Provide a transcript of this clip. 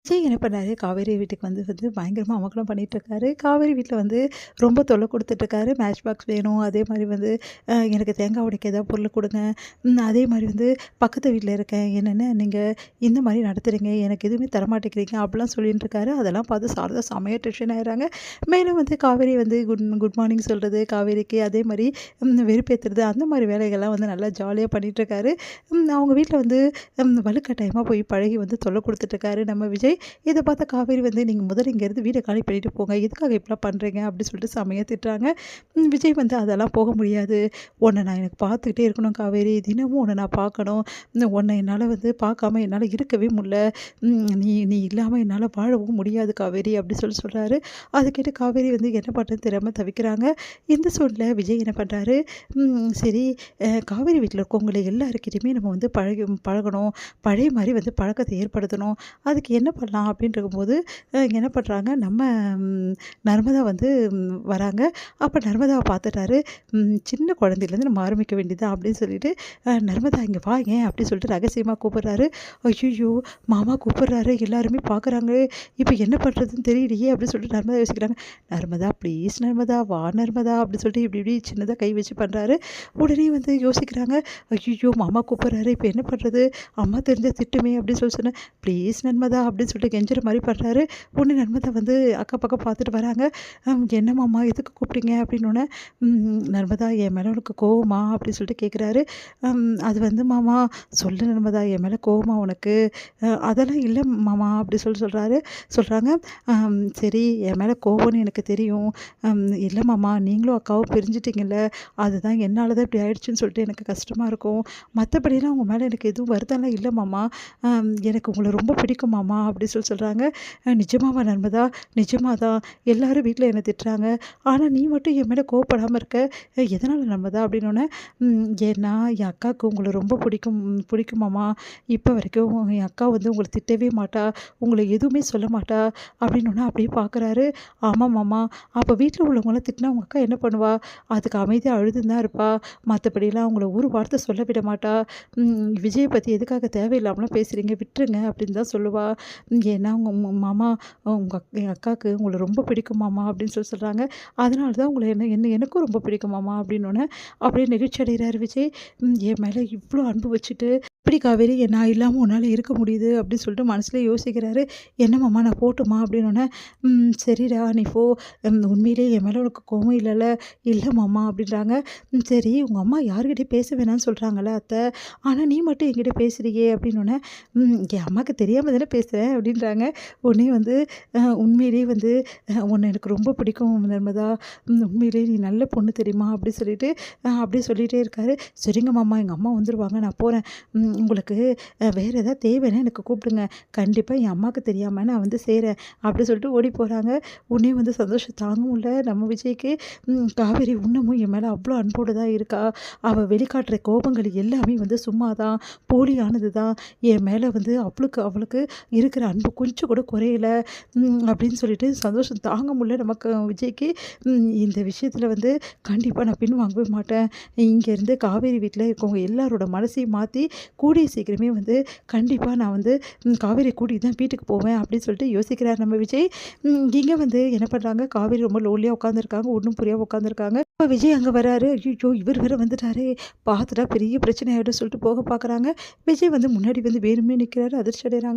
விஜய் என்ன பண்ணாரு, காவேரி வீட்டுக்கு வந்து வந்து பயங்கரமா அமர்க்களம் பண்ணிட்டுருக்காரு. காவேரி வீட்ல வந்து ரொம்ப தொல்ல குடுத்துட்டுருக்காரு. மேட்ச் பாக்ஸ் வேணும். அதே மாரி வந்து எனக்கு தேங்காய் உடைக்க ஏதாவது பொருள் குடுங்க. அதே மாரி வந்து பக்கத்து வீட்ல இருக்கேன். என்னென்ன நீங்க இந்த மாரி நடத்துறீங்க. எனக்கு எதுவுமே தரமாட்டேங்கிறீங்க. அப்படிலாம் சொல்லிட்டு இருக்காரு. அதெல்லாம் பார்த்து சாரதா செமையா டென்ஷன் ஆயிடுறாங்க. மேலும் வந்து காவேரி வந்து குட் மார்னிங் சொல்றது, காவேரிக்கு அதே மாரி வெறுப்பேத்துறது அந்த மாரி வேலைகள்லாம் வந்து நல்லா ஜாலியா பண்ணிட்டுருக்காரு. அவங்க வீட்ல வந்து வலுக்கட்டாயமா போய் பழகி வந்து தொல்ல குடுத்துட்டுருக்காரு நம்ம விஜய். இத பார்த்த காவேரி வந்து, "நீங்க முதல்ல இங்கேருந்து வீட காலி பண்ணிட்டு போங்க. எதுக்காக இப்படிலாம் பண்றீங்க?" அப்படி சொல்லிட்டு செமையா திட்டுறாங்க. விஜய் வந்து, "அதெல்லாம் போக முடியாது. உன்ன நான் எனக்கு பார்த்துக்கிட்டே இருக்கணும் காவேரி. தினமும் உன்ன நான் பார்க்கணும். உன்ன என்னால வந்து பார்க்காம என்னால இருக்கவே முடில. நீ நீ இல்லாம என்னால வாழவும் முடியாது காவேரி." அப்படி சொல்லி சொல்றாரு. அத கேட்டு காவேரி வந்து என்ன பண்றதுன்னு தெரியாம தவிக்கிறாங்க. இந்த சூழ்நிலையில விஜய் என்ன பண்றாரு, சரி காவேரி வீட்ல இருக்கவங்கள எல்லார்கிட்டயுமே நம்ம வந்து பழகணும். பழைய மாரி வந்து பழக்கத்த ஏற்படுத்தணும். அதுக்கு என்ன பண்ணலாம் அப்படின்னு இருக்கும்போது, என்ன பண்றாங்க, நம்ம ம் நர்மதா வந்து வராங்க. அப்ப நர்மதாவ பார்த்துட்டாரு. சின்ன குழந்தையிலேருந்து நம்ம ஆரம்பிக்க வேண்டியது தான் அப்படின்னு சொல்லிட்டு, "நர்மதா இங்க வாயேன்" அப்படின்னு சொல்லிட்டு ரகசியமா கூப்பிடுறாரு. ஐய்யய்யோ! மாமா கூப்பிடுறாரு. எல்லாருமே பார்க்குறாங்களே! இப்ப என்ன பண்றதுன்னு தெரியலையே! அப்படின்னு சொல்லிட்டு நர்மதா யோசிக்கிறாங்க. "நர்மதா ப்ளீஸ் நர்மதா, வா நர்மதா" அப்படின்னு சொல்லிட்டு இப்படி இப்படி சின்னதா கை வச்சு பண்றாரு. உடனே வந்து யோசிக்கிறாங்க. ஐய்யய்யோ! மாமா கூப்பிடுறாரு. இப்ப என்ன பண்றது? அம்மா தெரிஞ்சா திட்டுமே அப்படின்னு சொல்லி சொன்னேன். ப்ளீஸ் நர்மதா அப்படின்னு சொல்லிட்டு கெஞ்சுற மாரி பண்றாரு. உடனே நர்மதா வந்து அக்கம் பக்கம் பார்த்துட்டு வராங்க. என்னம்மாம்மா எதுக்கு கூப்பிட்டீங்க? அப்படின்னோனே, நர்மதா என் மேல உனக்கு கோவமா? அப்படின்னு சொல்லிட்டு கேட்குறாரு. அது வந்து மாமா சொல்லு நர்மதா என் மேல கோவமா உனக்கு? அதெல்லாம் இல்ல மாமா அப்படி சொல்றாரு. சொல்றாங்க. சரி என் மேல கோவம்னு எனக்கு தெரியும். இல்ல மாமா நீங்களும் அக்காவும் பிரிஞ்சுட்டீங்கல்ல. அதுதான் என்னால தான் இப்படி ஆயிடுச்சுன்னு சொல்லிட்டு எனக்கு கஷ்டமா இருக்கும். மத்தபடிலாம் உங்க மேல எனக்கு எதுவும் வருத்தம்லாம் இல்ல மாமா. எனக்கு உங்கள ரொம்ப பிடிக்கும் மாமா அப்படி சொல்றாங்க. நிஜமாவா நர்மதா? நிஜமா தான். எல்லாரும் வீட்ல என்ன திட்டுறாங்க. ஆனா நீ மட்டும் என் மேல கோவப்படாம இருக்க. எதனால நர்மதா? அப்படின்னோனே, ஏன்னா என் அக்காவுக்கு உங்கள ரொம்ப பிடிக்கும் மாமா. இப்ப வரைக்கும் என் அக்கா வந்து உங்கள திட்டவே மாட்டா. உங்கள எதுவுமே சொல்ல மாட்டா. அப்படின்னோனே அப்படியே பார்க்குறாரு. ஆமா மாமா. அப்ப வீட்ல உள்ளவங்கலாம் திட்டினா உங்க அக்கா என்ன பண்ணுவா? அதுக்கு அமைதியா அழுதுன்னு தான் இருப்பா. மத்தபடிலாம் உங்கள ஒரு வார்த்தை சொல்ல விட மாட்டா. விஜய பத்தி எதுக்காக தேவையில்லாமலாம் பேசுறீங்க? விட்டுருங்க அப்படின்னு தான் சொல்லுவா. ஏன்னா உங்க மாமா என் அக்காவுக்கு உங்கள ரொம்ப பிடிக்கும் மாமா அப்படின்னு சொல்றாங்க. அதனால தான் உங்கள என்ன என்ன எனக்கும் ரொம்ப பிடிக்கும் மாமா அப்படின்னோனே, அப்படியே நெகிழ்ச்சி அடைகிறாரு விஜய். என் மேல இவ்ளோ அன்பு வச்சுட்டு, எப்படி காவேரி நான் இல்லாம உன்னால இருக்க முடியுது அப்படின்னு சொல்லிட்டு மனசுல யோசிக்கிறாரு. என்ன மாமா நான் போட்டுமா? அப்படின்னோனே, சரிடா நீ போ. உண்மையிலேயே என் மேல உனக்கு கோவம் இல்லல்ல? இல்ல மாமா அப்படின்றாங்க. சரி உங்க அம்மா யார்கிட்டயும் பேச வேணாம்னு சொல்றாங்கல்ல அத்தை. ஆனா நீ மட்டும் என்கிட்ட பேசுறியே அப்படின்னோனே, என் அம்மாக்கு தெரியாம தானே பேசுறேன் அப்படின்றாங்க. உடனே வந்து உண்மையிலேயே வந்து உன்ன எனக்கு ரொம்ப பிடிக்கும் நர்மதா. உண்மையிலேயே நீ நல்ல பொண்ணு தெரியுமா? அப்படி சொல்லிட்டு அப்படியே சொல்லிட்டே இருக்காரு. சரிங்க மாமா எங்க அம்மா வந்துருவாங்க நான் போறேன். உங்களுக்கு வேற ஏதாவது தேவைன்னா எனக்கு கூப்பிடுங்க. கண்டிப்பா என் அம்மாக்கு தெரியாம நான் வந்து செய்றேன். அப்படி சொல்லிட்டு ஓடி போறாங்க. உடனே வந்து சந்தோஷம் தாங்க முடியல நம்ம விஜய்க்கு. காவேரி இன்னமும் என் மேல அவ்ளோ அன்போடு தான் இருக்கா. அவ வெளிக்காட்டுற கோபங்கள் எல்லாமே வந்து சும்மா தான், போலியானது தான். என் மேல வந்து அவளுக்கு இருக்கிற அன்பு கொஞ்சம் கூட குறையல. அப்படின்னு சொல்லிட்டு சந்தோஷம் தாங்க முடியல நமக்கு விஜய்க்கு. இந்த விஷயத்துல வந்து கண்டிப்பா நான் பின் வாங்கவே மாட்டேன். இங்கேருந்து காவேரி வீட்ல இருக்கவங்க எல்லாரோட மனசையும் மாத்தி, கூடிய சீக்கிரமே வந்து கண்டிப்பா நான் வந்து காவேரிய கூட்டிட்டு தான் வீட்டுக்கு போவேன் அப்படின்னு சொல்லிட்டு யோசிக்கிறார் நம்ம விஜய். இங்க வந்து என்ன பண்றாங்க, காவேரி ரொம்ப லோன்லியா உட்காந்துருக்காங்க. ஒண்ணும் புரியாம உட்காந்துருக்காங்க. அப்ப விஜய் அங்க வராரு. ஐய்யய்யோ! இவர் வேற வந்துட்டாரே! பார்த்துட்டா பெரிய பிரச்சனை ஆயிடும்னு சொல்லிட்டு போக பார்க்குறாங்க. விஜய் வந்து முன்னாடி வந்து வேணும்னே நிக்கிறாரு. அதிர்ச்சி அடையறாங்க.